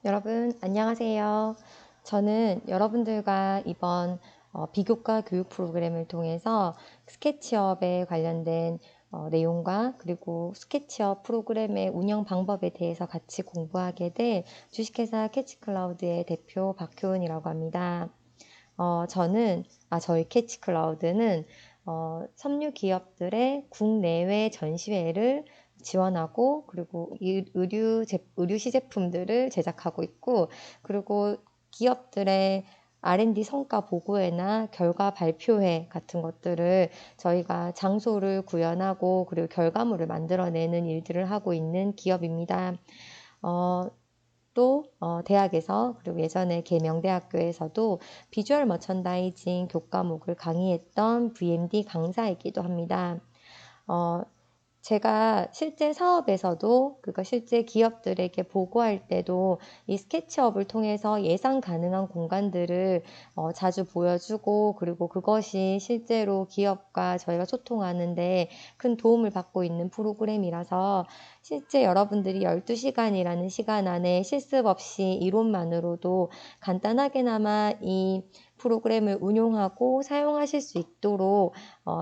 여러분, 안녕하세요. 저는 여러분들과 이번 비교과 교육 프로그램을 통해서 스케치업에 관련된 내용과 그리고 스케치업 프로그램의 운영 방법에 대해서 같이 공부하게 될 주식회사 캐치클라우드의 대표 박효은이라고 합니다. 저희 캐치클라우드는 섬유 기업들의 국내외 전시회를 지원하고 그리고 의류 시제품들을 제작하고 있고 그리고 기업들의 R&D 성과 보고회나 결과 발표회 같은 것들을 저희가 장소를 구현하고 그리고 결과물을 만들어내는 일들을 하고 있는 기업입니다. 대학에서 그리고 예전에 계명대학교에서도 비주얼 머천다이징 교과목을 강의했던 VMD 강사이기도 합니다. 제가 실제 사업에서도 실제 기업들에게 보고할 때도 이 스케치업을 통해서 예상 가능한 공간들을 자주 보여주고 그리고 그것이 실제로 기업과 저희가 소통하는데 큰 도움을 받고 있는 프로그램이라서 실제 여러분들이 12시간이라는 시간 안에 실습 없이 이론만으로도 간단하게나마 이 프로그램을 운용하고 사용하실 수 있도록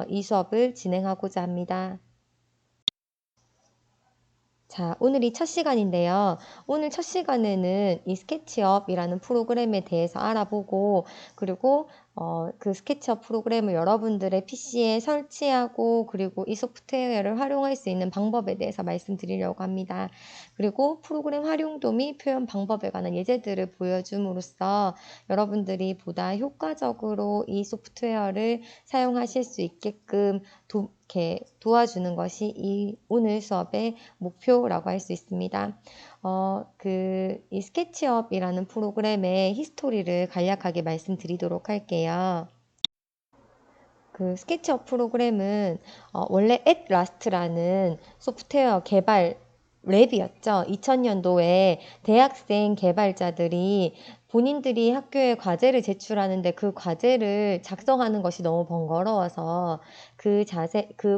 이 수업을 진행하고자 합니다. 자, 오늘이 첫 시간인데요. 오늘 첫 시간에는 이 스케치업이라는 프로그램에 대해서 알아보고 그리고 그 스케치업 프로그램을 여러분들의 PC에 설치하고 그리고 이 소프트웨어를 활용할 수 있는 방법에 대해서 말씀드리려고 합니다. 그리고 프로그램 활용도 및 표현 방법에 관한 예제들을 보여줌으로써 여러분들이 보다 효과적으로 이 소프트웨어를 사용하실 수 있게끔 이렇게 도와주는 것이 이 오늘 수업의 목표라고 할 수 있습니다. 이 스케치업이라는 프로그램의 히스토리를 간략하게 말씀드리도록 할게요. 그 스케치업 프로그램은 원래 앳라스트라는 소프트웨어 개발 랩이었죠. 2000년도에 대학생 개발자들이 본인들이 학교에 과제를 제출하는데 그 과제를 작성하는 것이 너무 번거로워서 그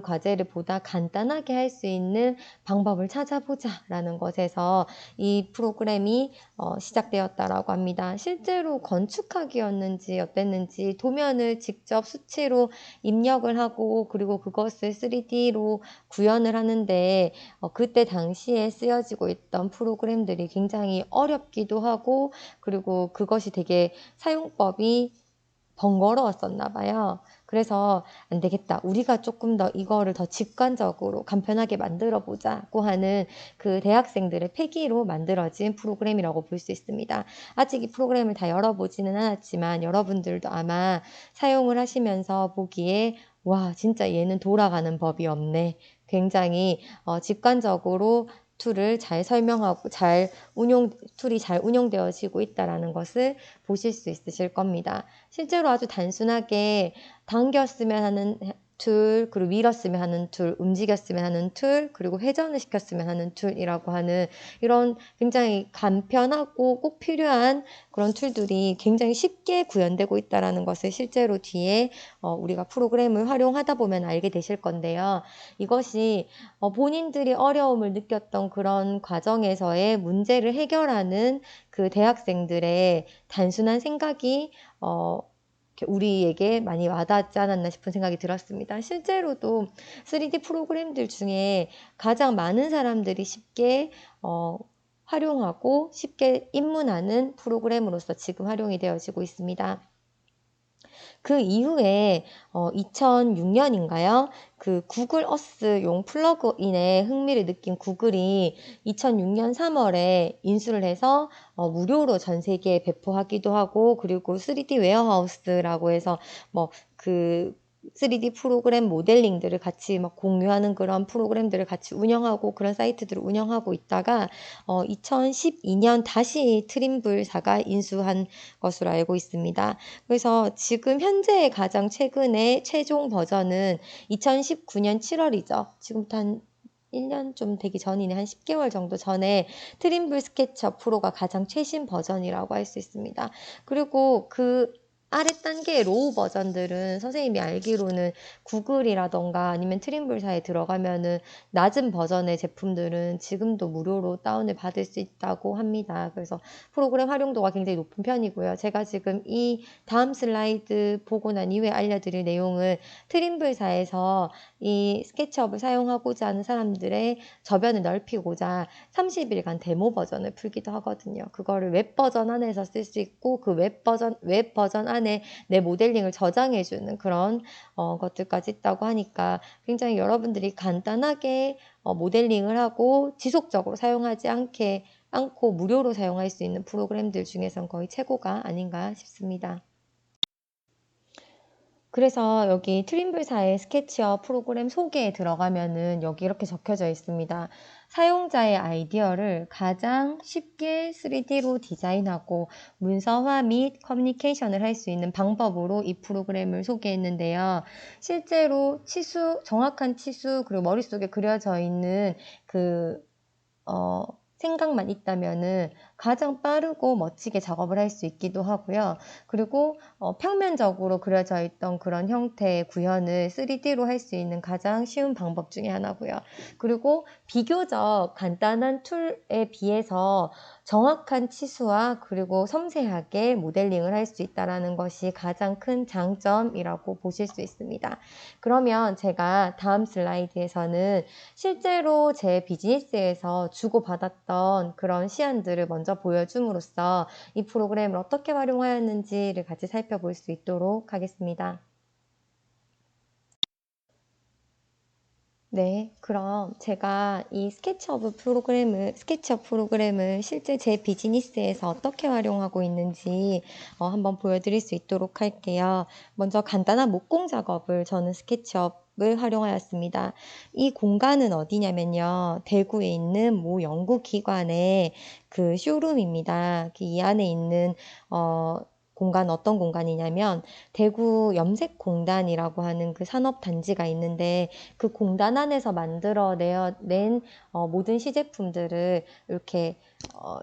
과제를 보다 간단하게 할 수 있는 방법을 찾아보자라는 것에서 이 프로그램이 시작되었다라고 합니다. 실제로 건축학이었는지 어땠는지 도면을 직접 수치로 입력을 하고 그리고 그것을 3D로 구현을 하는데 그때 당시에 쓰여지고 있던 프로그램들이 굉장히 어렵기도 하고 그리고 그것이 되게 사용법이 번거로웠었나 봐요. 그래서 안 되겠다. 우리가 조금 더 이거를 더 직관적으로 간편하게 만들어 보자고 하는 그 대학생들의 패기로 만들어진 프로그램이라고 볼 수 있습니다. 아직 이 프로그램을 다 열어보지는 않았지만 여러분들도 아마 사용을 하시면서 보기에 와, 진짜 얘는 돌아가는 법이 없네. 굉장히 직관적으로 툴을 잘 설명하고 툴이 잘 운용되어지고 있다는 것을 보실 수 있으실 겁니다. 실제로 아주 단순하게 당겼으면 하는 툴, 그리고 밀었으면 하는 툴, 움직였으면 하는 툴, 그리고 회전을 시켰으면 하는 툴이라고 하는 이런 굉장히 간편하고 꼭 필요한 그런 툴들이 굉장히 쉽게 구현되고 있다는 것을 실제로 뒤에 우리가 프로그램을 활용하다 보면 알게 되실 건데요. 이것이 본인들이 어려움을 느꼈던 그런 과정에서의 문제를 해결하는 그 대학생들의 단순한 생각이 우리에게 많이 와닿지 않았나 싶은 생각이 들었습니다. 실제로도 3D 프로그램들 중에 가장 많은 사람들이 쉽게 활용하고 쉽게 입문하는 프로그램으로서 지금 활용이 되어지고 있습니다. 그 이후에 2006년인가요? 그 구글 어스용 플러그인에 흥미를 느낀 구글이 2006년 3월에 인수를 해서 무료로 전 세계에 배포하기도 하고 그리고 3D 웨어하우스라고 해서 그 3D 프로그램 모델링들을 같이 막 공유하는 그런 프로그램들을 같이 운영하고 그런 사이트들을 운영하고 있다가 2012년 다시 트림블사가 인수한 것으로 알고 있습니다. 그래서 지금 현재 가장 최근에 최종 버전은 2019년 7월이죠. 지금부터 한 1년 좀 되기 전이네. 한 10개월 정도 전에 트림블 스케치업 프로가 가장 최신 버전이라고 할 수 있습니다. 그리고 그 아래 단계 로우 버전들은 선생님이 알기로는 구글이라던가 아니면 트림블사에 들어가면은 낮은 버전의 제품들은 지금도 무료로 다운을 받을 수 있다고 합니다. 그래서 프로그램 활용도가 굉장히 높은 편이고요. 제가 지금 이 다음 슬라이드 보고 난 이후에 알려드릴 내용을 트림블사에서 이 스케치업을 사용하고자 하는 사람들의 저변을 넓히고자 30일간 데모 버전을 풀기도 하거든요. 그거를 웹 버전 안에서 쓸 수 있고 그 웹 버전 안에 내 모델링을 저장해주는 그런 것들까지 있다고 하니까 굉장히 여러분들이 간단하게 모델링을 하고 지속적으로 사용하지 않고 무료로 사용할 수 있는 프로그램들 중에선 거의 최고가 아닌가 싶습니다. 그래서 여기 트림블사의 스케치업 프로그램 소개에 들어가면은 여기 이렇게 적혀져 있습니다. 사용자의 아이디어를 가장 쉽게 3D로 디자인하고 문서화 및 커뮤니케이션을 할 수 있는 방법으로 이 프로그램을 소개했는데요. 실제로 정확한 치수, 그리고 머릿속에 그려져 있는 생각만 있다면은 가장 빠르고 멋지게 작업을 할 수 있기도 하고요. 그리고 평면적으로 그려져 있던 그런 형태의 구현을 3D로 할 수 있는 가장 쉬운 방법 중에 하나고요. 그리고 비교적 간단한 툴에 비해서 정확한 치수와 그리고 섬세하게 모델링을 할 수 있다는 것이 가장 큰 장점이라고 보실 수 있습니다. 그러면 제가 다음 슬라이드에서는 실제로 제 비즈니스에서 주고받았던 그런 시안들을 먼저 보여줌으로써 이 프로그램을 어떻게 활용하였는지를 같이 살펴볼 수 있도록 하겠습니다. 네, 그럼 제가 이 스케치업 프로그램을 실제 제 비즈니스에서 어떻게 활용하고 있는지 한번 보여드릴 수 있도록 할게요. 먼저 간단한 목공 작업을 저는 스케치업을 활용하였습니다. 이 공간은 어디냐면요. 대구에 있는 모 연구기관의 그 쇼룸입니다. 이 안에 있는 공간 어떤 공간이냐면 대구 염색공단이라고 하는 그 산업단지가 있는데 그 공단 안에서 만들어낸 모든 시제품들을 이렇게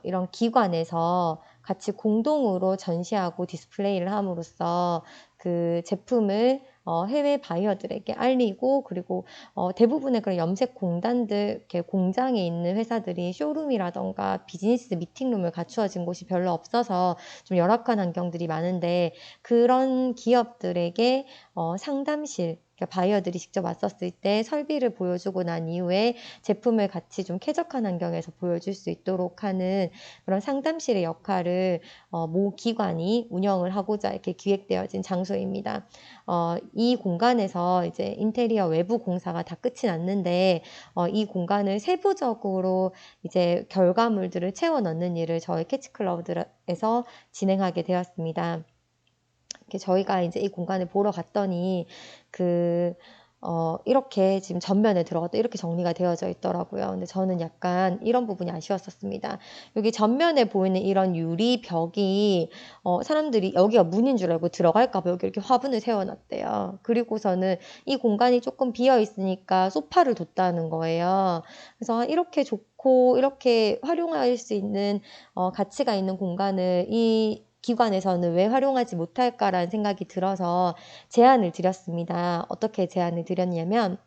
이런 기관에서 같이 공동으로 전시하고 디스플레이를 함으로써 그 제품을 해외 바이어들에게 알리고 그리고 대부분의 그런 염색 공단들 이렇게 공장에 있는 회사들이 쇼룸이라던가 비즈니스 미팅룸을 갖추어진 곳이 별로 없어서 좀 열악한 환경들이 많은데 그런 기업들에게 상담실 그러니까 바이어들이 직접 왔었을 때 설비를 보여주고 난 이후에 제품을 같이 좀 쾌적한 환경에서 보여줄 수 있도록 하는 그런 상담실의 역할을 모 기관이 운영을 하고자 이렇게 기획되어진 장소입니다. 이 공간에서 이제 인테리어 외부 공사가 다 끝이 났는데 이 공간을 세부적으로 이제 결과물들을 채워 넣는 일을 저희 캐치클럽에서 진행하게 되었습니다. 저희가 이제 이 공간을 보러 갔더니 이렇게 지금 전면에 들어갔다 이렇게 정리가 되어져 있더라고요. 근데 저는 약간 이런 부분이 아쉬웠었습니다. 여기 전면에 보이는 이런 유리 벽이 사람들이 여기가 문인 줄 알고 들어갈까 봐 여기 이렇게 화분을 세워놨대요. 그리고서는 이 공간이 조금 비어 있으니까 소파를 뒀다는 거예요. 그래서 이렇게 좋고 이렇게 활용할 수 있는 가치가 있는 공간을 이 기관에서는 왜 활용하지 못할까라는 생각이 들어서 제안을 드렸습니다. 어떻게 제안을 드렸냐면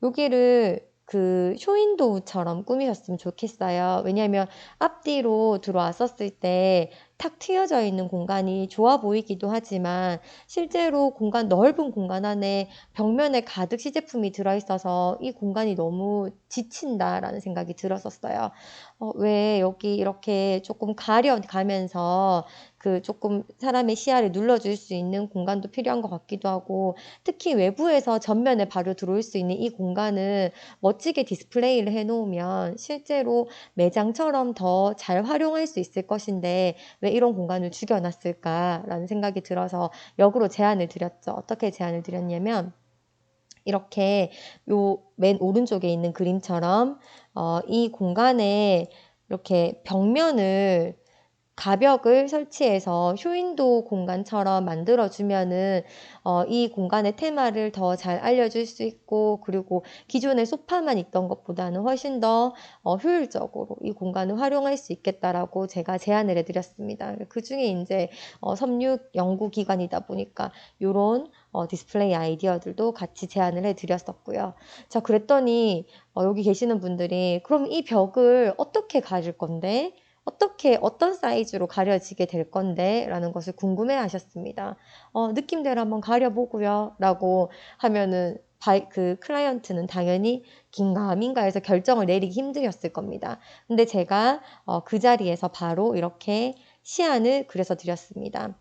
여기를 그 쇼윈도우처럼 꾸미셨으면 좋겠어요. 왜냐하면 앞뒤로 들어왔었을 때 탁 트여져 있는 공간이 좋아 보이기도 하지만 실제로 넓은 공간 안에 벽면에 가득 시제품이 들어있어서 이 공간이 너무 지친다라는 생각이 들었었어요. 왜 여기 이렇게 조금 가면서 조금 사람의 시야를 눌러줄 수 있는 공간도 필요한 것 같기도 하고 특히 외부에서 전면에 바로 들어올 수 있는 이 공간을 멋지게 디스플레이를 해놓으면 실제로 매장처럼 더 잘 활용할 수 있을 것인데 왜 이런 공간을 죽여놨을까라는 생각이 들어서 역으로 제안을 드렸죠. 어떻게 제안을 드렸냐면 이렇게 요 맨 오른쪽에 있는 그림처럼 이 공간에 이렇게 벽면을 가벽을 설치해서 쇼윈도 공간처럼 만들어주면은 이 공간의 테마를 더 잘 알려줄 수 있고, 그리고 기존의 소파만 있던 것보다는 훨씬 더 효율적으로 이 공간을 활용할 수 있겠다라고 제가 제안을 해드렸습니다. 그 중에 이제 섬육 연구기관이다 보니까 이런 디스플레이 아이디어들도 같이 제안을 해드렸었고요. 자, 그랬더니 여기 계시는 분들이 그럼 이 벽을 어떻게 가릴 건데? 어떤 사이즈로 가려지게 될 건데? 라는 것을 궁금해 하셨습니다. 느낌대로 한번 가려보고요. 라고 하면은, 그 클라이언트는 당연히 긴가민가 해서 결정을 내리기 힘들었을 겁니다. 근데 제가 그 자리에서 바로 이렇게 시안을 그려서 드렸습니다.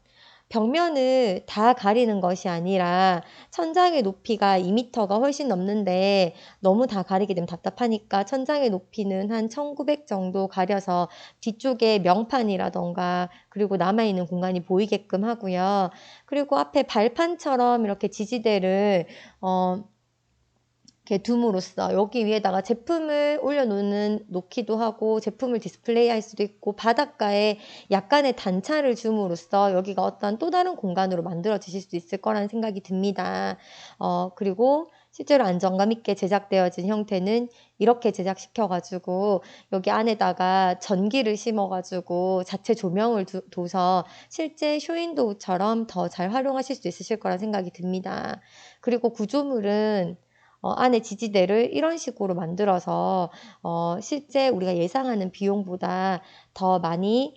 벽면을 다 가리는 것이 아니라 천장의 높이가 2m가 훨씬 넘는데 너무 다 가리게 되면 답답하니까 천장의 높이는 한 1900 정도 가려서 뒤쪽에 명판이라던가 그리고 남아있는 공간이 보이게끔 하고요. 그리고 앞에 발판처럼 이렇게 지지대를 이렇게 둠으로써 여기 위에다가 제품을 놓기도 하고 제품을 디스플레이 할 수도 있고 바닷가에 약간의 단차를 줌으로써 여기가 어떤 또 다른 공간으로 만들어지실 수 있을 거라는 생각이 듭니다. 그리고 실제로 안정감 있게 제작되어진 형태는 이렇게 제작시켜가지고 여기 안에다가 전기를 심어가지고 자체 조명을 둬서 실제 쇼윈도우처럼 더 잘 활용하실 수 있으실 거라 생각이 듭니다. 그리고 구조물은 안에 지지대를 이런 식으로 만들어서 실제 우리가 예상하는 비용보다 더 많이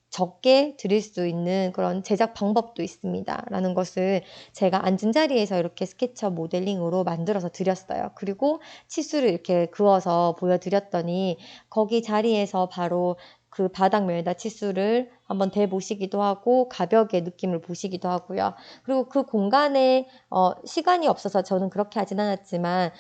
적게 드릴 수 있는 그런 제작 방법도 있습니다. 라는 것을 제가 앉은 자리에서 이렇게 스케치업 모델링으로 만들어서 드렸어요. 그리고 치수를 이렇게 그어서 보여드렸더니 거기 자리에서 바로 그 바닥면에다 치수를 한번 대보시기도 하고 가벽의 느낌을 보시기도 하고요. 그리고 그 공간에 시간이 없어서 저는 그렇게 하진 않았지만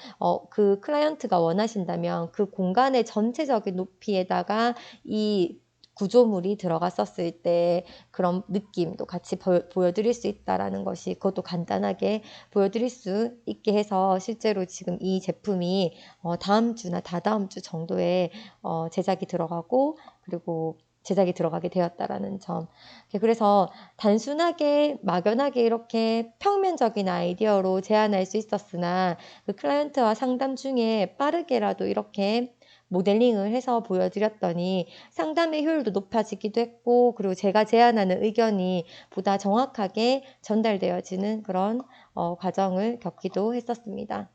그 클라이언트가 원하신다면 그 공간의 전체적인 높이에다가 이 구조물이 들어갔었을 때 그런 느낌도 같이 보여드릴 수 있다라는 것이 그것도 간단하게 보여드릴 수 있게 해서 실제로 지금 이 제품이 다음 주나 다다음 주 정도에 제작이 들어가고 그리고 제작이 들어가게 되었다라는 점. 그래서 단순하게 막연하게 이렇게 평면적인 아이디어로 제안할 수 있었으나 그 클라이언트와 상담 중에 빠르게라도 이렇게 모델링을 해서 보여드렸더니 상담의 효율도 높아지기도 했고 그리고 제가 제안하는 의견이 보다 정확하게 전달되어지는 그런 과정을 겪기도 했었습니다.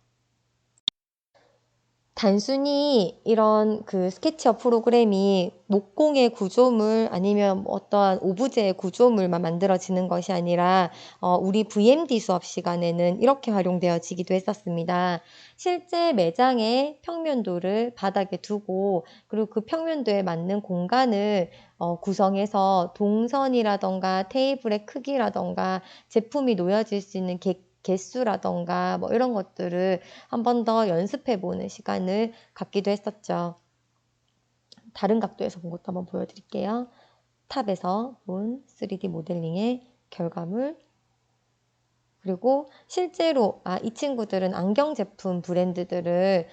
단순히 이런 그 스케치업 프로그램이 목공의 구조물 아니면 어떠한 오브제의 구조물만 만들어지는 것이 아니라 우리 VMD 수업 시간에는 이렇게 활용되어지기도 했었습니다. 실제 매장의 평면도를 바닥에 두고 그리고 그 평면도에 맞는 공간을 구성해서 동선이라던가 테이블의 크기라던가 제품이 놓여질 수 있는 개수라던가 뭐 이런 것들을 한 번 더 연습해보는 시간을 갖기도 했었죠. 다른 각도에서 본 것도 한번 보여드릴게요. 탑에서 본 3D 모델링의 결과물 그리고 실제로 이 친구들은 안경 제품 브랜드를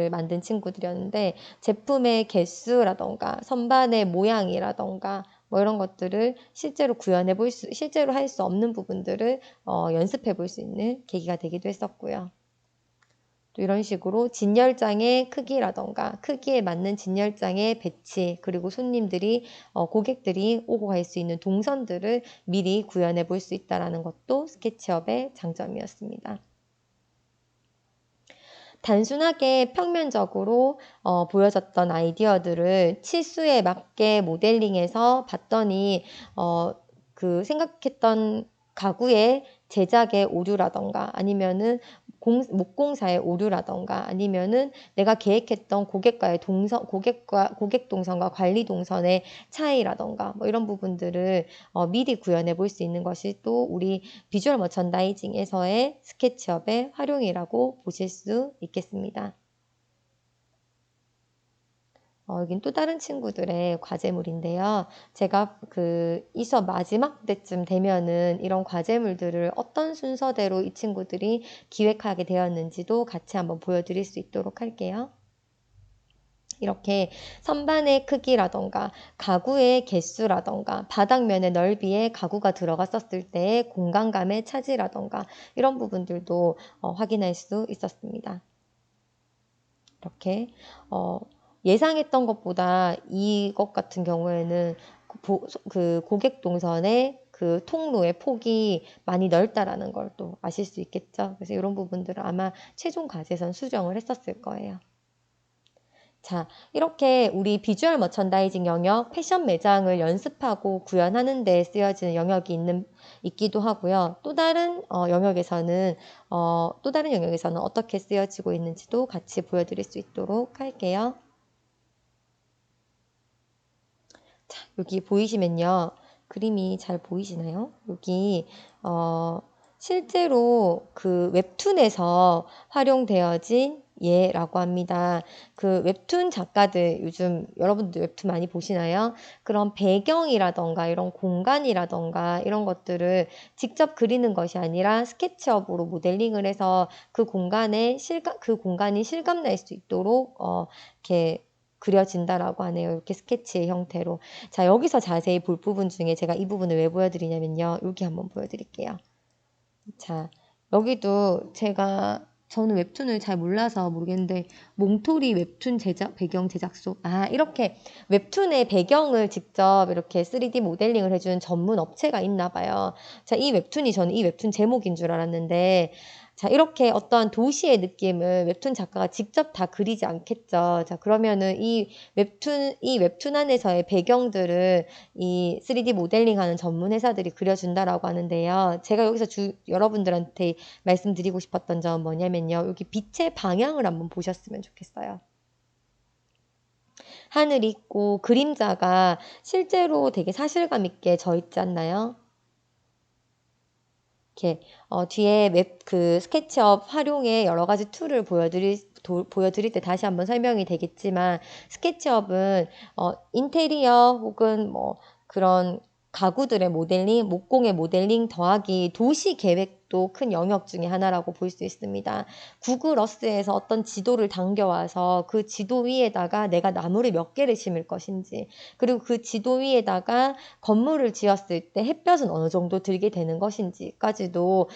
만든 친구들이었는데 제품의 개수라던가 선반의 모양이라던가 뭐 이런 것들을 실제로 실제로 할 수 없는 부분들을 연습해 볼 수 있는 계기가 되기도 했었고요. 또 이런 식으로 진열장의 크기라던가 크기에 맞는 진열장의 배치 그리고 고객들이 오고 갈 수 있는 동선들을 미리 구현해 볼 수 있다는 것도 스케치업의 장점이었습니다. 단순하게 평면적으로 보여졌던 아이디어들을 치수에 맞게 모델링해서 봤더니 그 생각했던 가구의 제작의 오류라던가 아니면은 목공사의 오류라던가 아니면은 내가 계획했던 고객 동선과 관리 동선의 차이라던가 뭐 이런 부분들을 미리 구현해 볼 수 있는 것이 또 우리 비주얼 머천다이징에서의 스케치업의 활용이라고 보실 수 있겠습니다. 여긴 또 다른 친구들의 과제물인데요. 제가 이 수업 마지막 때쯤 되면은 이런 과제물들을 어떤 순서대로 이 친구들이 기획하게 되었는지도 같이 한번 보여드릴 수 있도록 할게요. 이렇게 선반의 크기라던가 가구의 개수라던가 바닥면의 넓이에 가구가 들어갔었을 때의 공간감의 차지라던가 이런 부분들도 확인할 수 있었습니다. 이렇게 예상했던 것보다 이것 같은 경우에는 그 고객 동선의 그 통로의 폭이 많이 넓다라는 걸 또 아실 수 있겠죠. 그래서 이런 부분들을 아마 최종 과제에선 수정을 했었을 거예요. 자, 이렇게 우리 비주얼 머천다이징 영역, 패션 매장을 연습하고 구현하는 데 쓰여지는 영역이 있기도 하고요. 또 다른 영역에서는 어떻게 쓰여지고 있는지도 같이 보여드릴 수 있도록 할게요. 자, 여기 보이시면요. 그림이 잘 보이시나요? 여기 실제로 그 웹툰에서 활용되어진 예라고 합니다. 그 웹툰 작가들 요즘 여러분들 웹툰 많이 보시나요? 그런 배경이라던가 이런 공간이라던가 이런 것들을 직접 그리는 것이 아니라 스케치업으로 모델링을 해서 그 공간이 실감날 수 있도록 이렇게 그려진다라고 하네요. 이렇게 스케치의 형태로. 자, 여기서 자세히 볼 부분 중에 제가 이 부분을 왜 보여드리냐면요. 여기 한번 보여드릴게요. 자, 여기도 저는 웹툰을 잘 몰라서 모르겠는데, 몽토리 웹툰 배경 제작소. 이렇게 웹툰의 배경을 직접 이렇게 3D 모델링을 해주는 전문 업체가 있나 봐요. 자, 저는 이 웹툰 제목인 줄 알았는데, 자, 이렇게 어떠한 도시의 느낌을 웹툰 작가가 직접 다 그리지 않겠죠. 자, 그러면은 이 웹툰 안에서의 배경들을 이 3D 모델링하는 전문 회사들이 그려준다라고 하는데요. 제가 여기서 여러분들한테 말씀드리고 싶었던 점은 뭐냐면요. 여기 빛의 방향을 한번 보셨으면 좋겠어요. 하늘이 있고 그림자가 실제로 되게 사실감 있게 져 있지 않나요? 이렇게 뒤에 그 스케치업 활용의 여러 가지 툴을 보여드릴 때 다시 한번 설명이 되겠지만 스케치업은 인테리어 혹은 뭐 그런 가구들의 모델링, 목공의 모델링 더하기 도시 계획도 큰 영역 중에 하나라고 볼 수 있습니다. 구글 어스에서 어떤 지도를 당겨와서 그 지도 위에다가 내가 나무를 몇 개를 심을 것인지 그리고 그 지도 위에다가 건물을 지었을 때 햇볕은 어느 정도 들게 되는 것인지까지도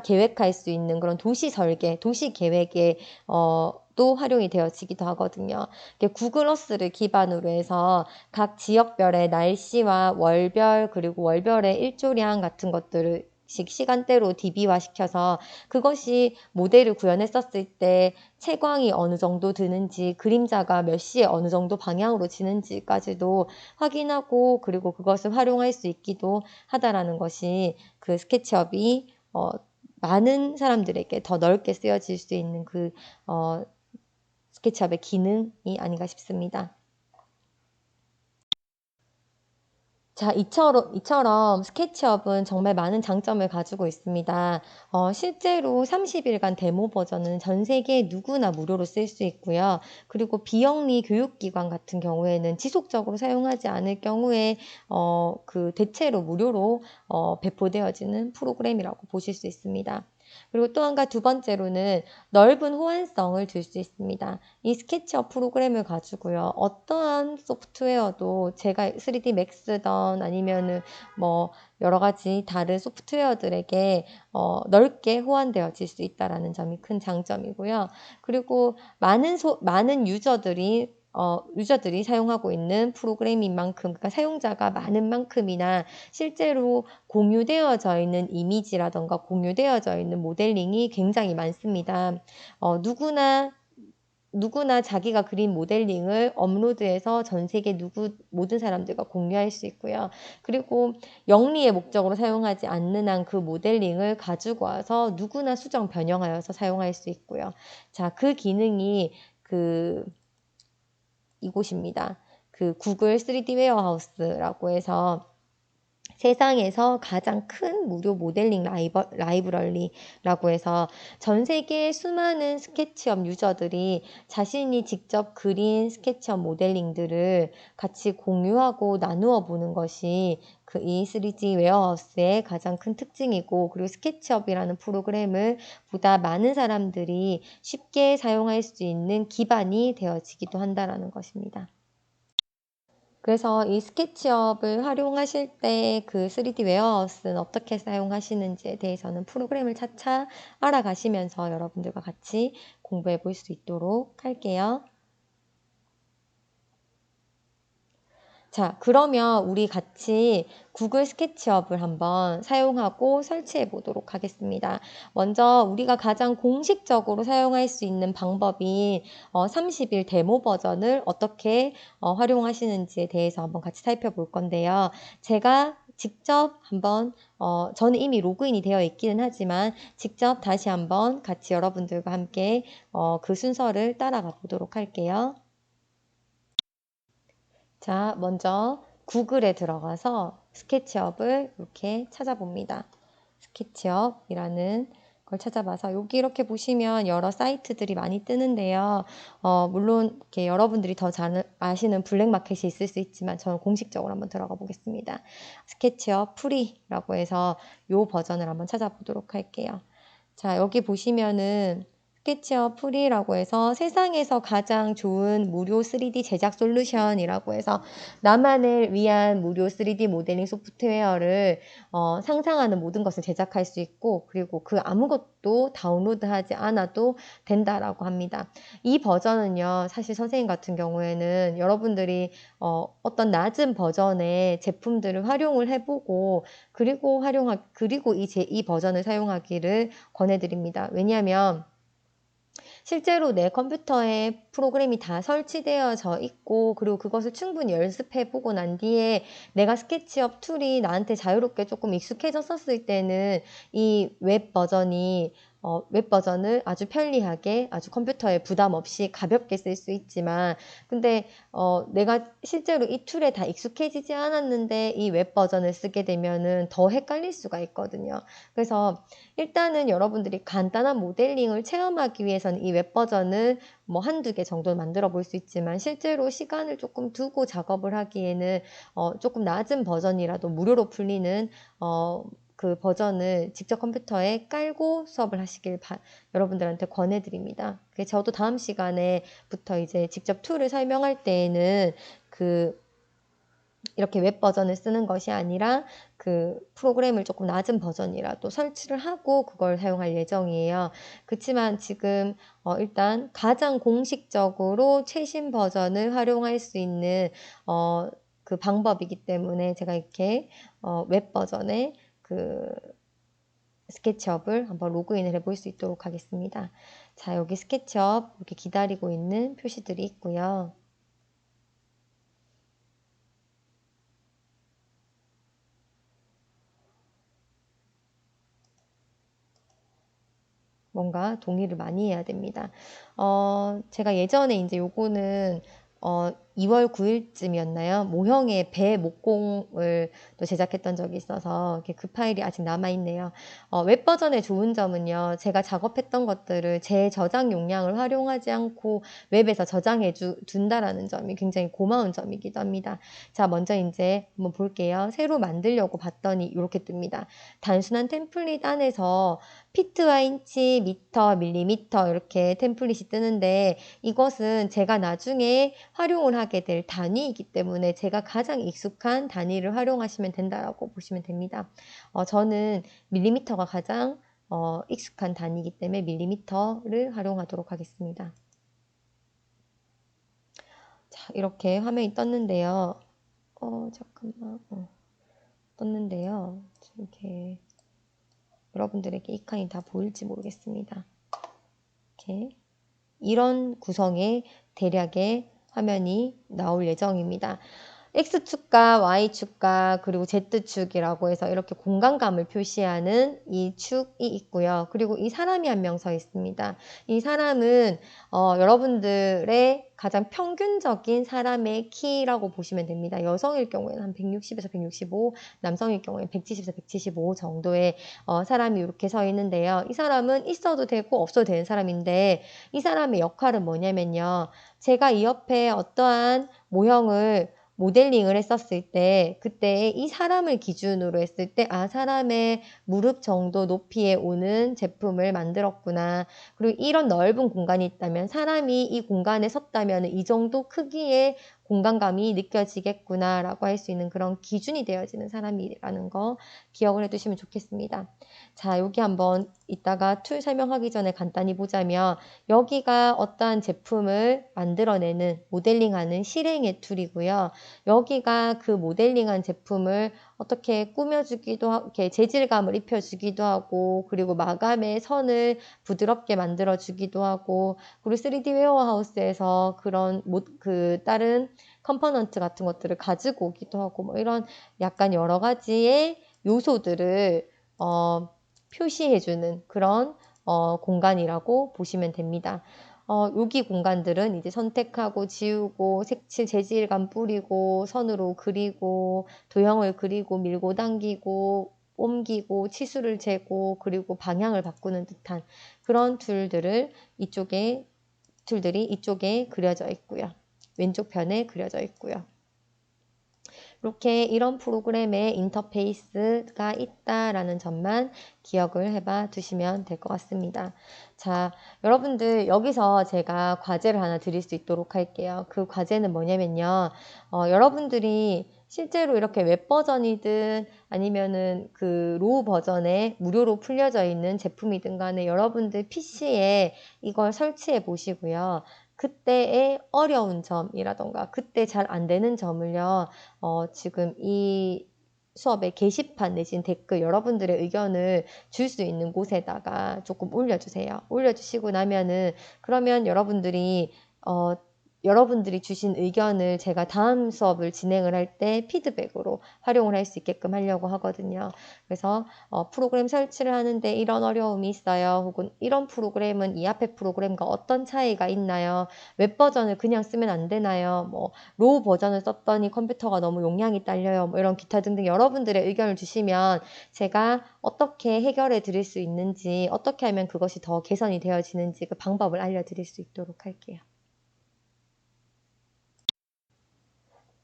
계획할 수 있는 그런 도시 설계, 도시 계획에 또 활용이 되어지기도 하거든요. 구글 어스를 기반으로 해서 각 지역별의 날씨와 월별 그리고 월별의 일조량 같은 것들을 시간대로 DB화 시켜서 그것이 모델을 구현했었을 때 채광이 어느 정도 드는지 그림자가 몇 시에 어느 정도 방향으로 지는지까지도 확인하고 그리고 그것을 활용할 수 있기도 하다라는 것이 그 스케치업이 많은 사람들에게 더 넓게 쓰여질 수 있는 그 스케치업의 기능이 아닌가 싶습니다. 자, 이처럼 스케치업은 정말 많은 장점을 가지고 있습니다. 실제로 30일간 데모 버전은 전 세계 누구나 무료로 쓸 수 있고요. 그리고 비영리 교육기관 같은 경우에는 지속적으로 사용하지 않을 경우에 그 대체로 무료로 배포되어지는 프로그램이라고 보실 수 있습니다. 그리고 또 한 가지 두 번째로는 넓은 호환성을 줄 수 있습니다. 이 스케치업 프로그램을 가지고요. 어떠한 소프트웨어도 제가 3D 맥스던 아니면은 뭐 여러 가지 다른 소프트웨어들에게 넓게 호환되어질 수 있다라는 점이 큰 장점이고요. 그리고 많은 유저들이 사용하고 있는 프로그램인 만큼, 그러니까 사용자가 많은 만큼이나 실제로 공유되어져 있는 이미지라던가 공유되어져 있는 모델링이 굉장히 많습니다. 누구나 자기가 그린 모델링을 업로드해서 전 세계 모든 사람들과 공유할 수 있고요. 그리고 영리의 목적으로 사용하지 않는 한 그 모델링을 가지고 와서 누구나 수정 변형하여서 사용할 수 있고요. 자, 그 기능이 이곳입니다. 그 구글 3D 웨어하우스라고 해서 세상에서 가장 큰 무료 모델링 라이브러리라고 해서 전 세계 수많은 스케치업 유저들이 자신이 직접 그린 스케치업 모델링들을 같이 공유하고 나누어 보는 것이 그 이 3D 웨어하우스의 가장 큰 특징이고, 그리고 스케치업이라는 프로그램을 보다 많은 사람들이 쉽게 사용할 수 있는 기반이 되어지기도 한다는 것입니다. 그래서 이 스케치업을 활용하실 때 그 3D 웨어하우스는 어떻게 사용하시는지에 대해서는 프로그램을 차차 알아가시면서 여러분들과 같이 공부해 볼 수 있도록 할게요. 자, 그러면 우리 같이 구글 스케치업을 한번 사용하고 설치해 보도록 하겠습니다. 먼저 우리가 가장 공식적으로 사용할 수 있는 방법인 30일 데모 버전을 어떻게 활용하시는지에 대해서 한번 같이 살펴볼 건데요. 제가 직접 한번 저는 이미 로그인이 되어 있기는 하지만 직접 다시 한번 같이 여러분들과 함께 그 순서를 따라가 보도록 할게요. 자, 먼저 구글에 들어가서 스케치업을 이렇게 찾아봅니다. 스케치업이라는 걸 찾아봐서 여기 이렇게 보시면 여러 사이트들이 많이 뜨는데요. 물론 이렇게 여러분들이 더 잘 아시는 블랙마켓이 있을 수 있지만 저는 공식적으로 한번 들어가 보겠습니다. 스케치업 프리라고 해서 이 버전을 한번 찾아보도록 할게요. 자, 여기 보시면은 스케치업 프리라고 해서 세상에서 가장 좋은 무료 3D 제작 솔루션이라고 해서 나만을 위한 무료 3D 모델링 소프트웨어를 상상하는 모든 것을 제작할 수 있고, 그리고 그 아무것도 다운로드하지 않아도 된다라고 합니다. 이 버전은요, 사실 선생님 같은 경우에는 여러분들이 어떤 낮은 버전의 제품들을 활용을 해보고 그리고 이 버전을 사용하기를 권해드립니다. 왜냐하면 실제로 내 컴퓨터에 프로그램이 다 설치되어져 있고, 그리고 그것을 충분히 연습해보고 난 뒤에 내가 스케치업 툴이 나한테 자유롭게 조금 익숙해졌었을 때는 이 웹 버전을 아주 편리하게, 아주 컴퓨터에 부담 없이 가볍게 쓸 수 있지만, 근데 내가 실제로 이 툴에 다 익숙해지지 않았는데 이 웹 버전을 쓰게 되면은 더 헷갈릴 수가 있거든요. 그래서 일단은 여러분들이 간단한 모델링을 체험하기 위해서는 이 웹 버전을 뭐 한두 개 정도 만들어 볼 수 있지만, 실제로 시간을 조금 두고 작업을 하기에는 조금 낮은 버전이라도 무료로 풀리는 그 버전을 직접 컴퓨터에 깔고 수업을 하시길 여러분들한테 권해드립니다. 저도 다음 시간에부터 이제 직접 툴을 설명할 때에는 이렇게 웹 버전을 쓰는 것이 아니라 그 프로그램을 조금 낮은 버전이라도 설치를 하고 그걸 사용할 예정이에요. 그렇지만 지금 일단 가장 공식적으로 최신 버전을 활용할 수 있는 그 방법이기 때문에 제가 이렇게 웹 버전의 그 스케치업을 한번 로그인을 해볼 수 있도록 하겠습니다. 자, 여기 스케치업 이렇게 기다리고 있는 표시들이 있고요. 뭔가 동의를 많이 해야 됩니다. 제가 예전에 이제 요거는 2월 9일쯤이었나요? 모형의 배 목공을 또 제작했던 적이 있어서 그 파일이 아직 남아있네요. 웹 버전의 좋은 점은요, 제가 작업했던 것들을 제 저장 용량을 활용하지 않고 웹에서 저장해 둔다라는 점이 굉장히 고마운 점이기도 합니다. 자, 먼저 이제 한번 볼게요. 새로 만들려고 봤더니 이렇게 뜹니다. 단순한 템플릿 안에서 피트와 인치, 미터, 밀리미터 이렇게 템플릿이 뜨는데, 이것은 제가 나중에 활용을 하게 될 단위이기 때문에 제가 가장 익숙한 단위를 활용하시면 된다라고 보시면 됩니다. 저는 밀리미터가 가장 익숙한 단위이기 때문에 밀리미터를 활용하도록 하겠습니다. 자, 이렇게 화면이 떴는데요. 잠깐만. 떴는데요. 이렇게 여러분들에게 이 칸이 다 보일지 모르겠습니다. 이렇게 이런 구성의 대략의 화면이 나올 예정입니다. X축과 Y축과 그리고 Z축이라고 해서 이렇게 공간감을 표시하는 이 축이 있고요. 그리고 이 사람이 한 명 서 있습니다. 이 사람은 여러분들의 가장 평균적인 사람의 키라고 보시면 됩니다. 여성일 경우에는 한 160에서 165, 남성일 경우에는 170에서 175 정도의 사람이 이렇게 서 있는데요. 이 사람은 있어도 되고 없어도 되는 사람인데 이 사람의 역할은 뭐냐면요. 제가 이 옆에 어떠한 모형을 모델링을 했었을 때 그때 이 사람을 기준으로 했을 때 사람의 무릎 정도 높이에 오는 제품을 만들었구나. 그리고 이런 넓은 공간이 있다면 사람이 이 공간에 섰다면 이 정도 크기의 공간감이 느껴지겠구나 라고 할 수 있는 그런 기준이 되어지는 사람이라는 거 기억을 해두시면 좋겠습니다. 자, 여기 한번 이따가 툴 설명하기 전에 간단히 보자면 여기가 어떠한 제품을 만들어내는 모델링하는 실행의 툴이고요. 여기가 그 모델링한 제품을 어떻게 꾸며주기도 하고 이렇게 재질감을 입혀주기도 하고 그리고 마감의 선을 부드럽게 만들어주기도 하고 그리고 3D 웨어하우스에서 그런 다른 컴포넌트 같은 것들을 가지고 오기도 하고 뭐 이런 약간 여러 가지의 요소들을 표시해주는 그런 공간이라고 보시면 됩니다. 여기 공간들은 이제 선택하고 지우고 색칠 재질감 뿌리고 선으로 그리고 도형을 그리고 밀고 당기고 옮기고 치수를 재고 그리고 방향을 바꾸는 듯한 그런 툴들이 이쪽에 그려져 있고요. 왼쪽 편에 그려져 있고요. 이렇게 이런 프로그램의 인터페이스가 있다라는 점만 기억을 해봐 두시면 될 것 같습니다. 자, 여러분들 여기서 제가 과제를 하나 드릴 수 있도록 할게요. 그 과제는 뭐냐면요. 여러분들이 실제로 이렇게 웹 버전이든 아니면은 그 로우 버전에 무료로 풀려져 있는 제품이든 간에 여러분들 PC에 이걸 설치해 보시고요. 그때의 어려운 점이라던가 그때 잘 안 되는 점을요. 지금 이 수업의 게시판 내진 댓글 여러분들의 의견을 줄 수 있는 곳에다가 조금 올려주세요. 올려주시고 나면은 그러면 여러분들이 주신 의견을 제가 다음 수업을 진행을 할 때 피드백으로 활용을 할 수 있게끔 하려고 하거든요. 그래서 프로그램 설치를 하는데 이런 어려움이 있어요. 혹은 이런 프로그램은 이 앞에 프로그램과 어떤 차이가 있나요? 웹 버전을 그냥 쓰면 안 되나요? 뭐 로우 버전을 썼더니 컴퓨터가 너무 용량이 딸려요. 뭐 이런 기타 등등 여러분들의 의견을 주시면 제가 어떻게 해결해 드릴 수 있는지 어떻게 하면 그것이 더 개선이 되어지는지 그 방법을 알려드릴 수 있도록 할게요.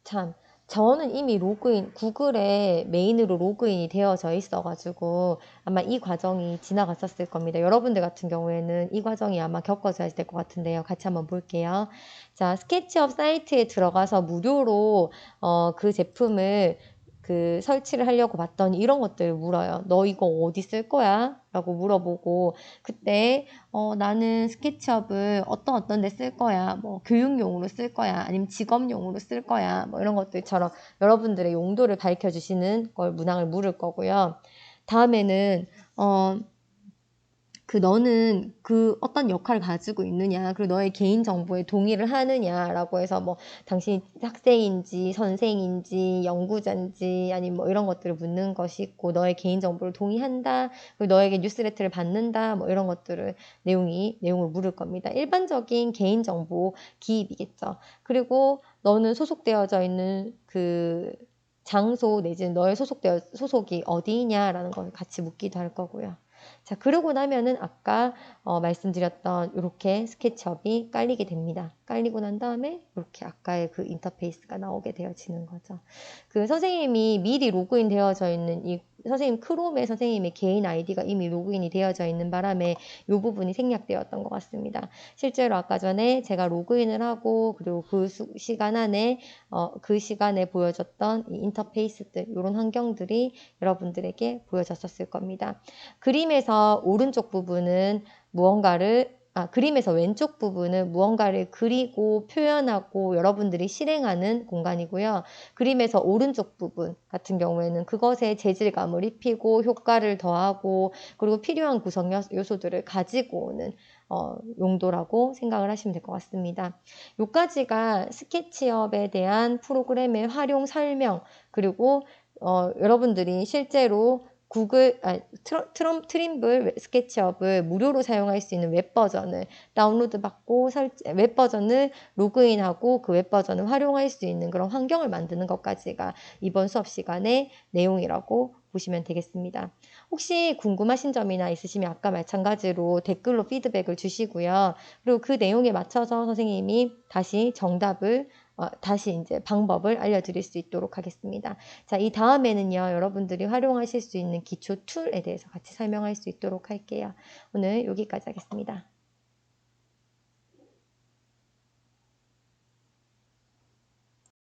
참, 저는 이미 구글에 메인으로 로그인이 되어져 있어가지고 아마 이 과정이 지나갔었을 겁니다. 여러분들 같은 경우에는 이 과정이 아마 겪어져야 될 것 같은데요. 같이 한번 볼게요. 자, 스케치업 사이트에 들어가서 무료로 그 제품을 설치를 하려고 봤더니 이런 것들을 물어요. 너 이거 어디 쓸 거야? 라고 물어보고 그때 나는 스케치업을 어떤 데 쓸 거야. 뭐 교육용으로 쓸 거야. 아니면 직업용으로 쓸 거야. 뭐 이런 것들처럼 여러분들의 용도를 밝혀주시는 걸 문항을 물을 거고요. 다음에는 너는 어떤 역할을 가지고 있느냐, 그리고 너의 개인정보에 동의를 하느냐라고 해서 뭐, 당신이 학생인지, 선생인지, 연구자인지, 아니면 뭐 이런 것들을 묻는 것이 있고, 너의 개인정보를 동의한다, 그리고 너에게 뉴스레터를 받는다, 뭐 이런 내용을 물을 겁니다. 일반적인 개인정보 기입이겠죠. 그리고 너는 소속되어져 있는 장소 내지는 너의 소속이 어디냐라는 걸 같이 묻기도 할 거고요. 자, 그러고 나면은 아까 말씀드렸던 이렇게 스케치업이 깔리게 됩니다. 깔리고 난 다음에 이렇게 아까의 그 인터페이스가 나오게 되어지는 거죠. 선생님이 미리 로그인 되어져 있는 선생님 크롬에 선생님의 개인 아이디가 이미 로그인이 되어져 있는 바람에 이 부분이 생략되었던 것 같습니다. 실제로 아까 전에 제가 로그인을 하고 그리고 그 시간에 보여줬던 이 인터페이스들 이런 환경들이 여러분들에게 보여졌었을 겁니다. 그림에서 오른쪽 부분은 그림에서 왼쪽 부분은 무언가를 그리고 표현하고 여러분들이 실행하는 공간이고요. 그림에서 오른쪽 부분 같은 경우에는 그것에 재질감을 입히고 효과를 더하고 그리고 필요한 구성 요소들을 가지고 오는 용도라고 생각을 하시면 될 것 같습니다. 요까지가 스케치업에 대한 프로그램의 활용 설명, 그리고 여러분들이 실제로 트림블 스케치업을 무료로 사용할 수 있는 웹버전을 다운로드 받고 웹버전을 로그인하고 그 웹버전을 활용할 수 있는 그런 환경을 만드는 것까지가 이번 수업 시간의 내용이라고 보시면 되겠습니다. 혹시 궁금하신 점이나 있으시면 아까 마찬가지로 댓글로 피드백을 주시고요. 그리고 그 내용에 맞춰서 선생님이 다시 다시 이제 방법을 알려드릴 수 있도록 하겠습니다. 자, 이 다음에는요, 여러분들이 활용하실 수 있는 기초 툴에 대해서 같이 설명할 수 있도록 할게요. 오늘 여기까지 하겠습니다.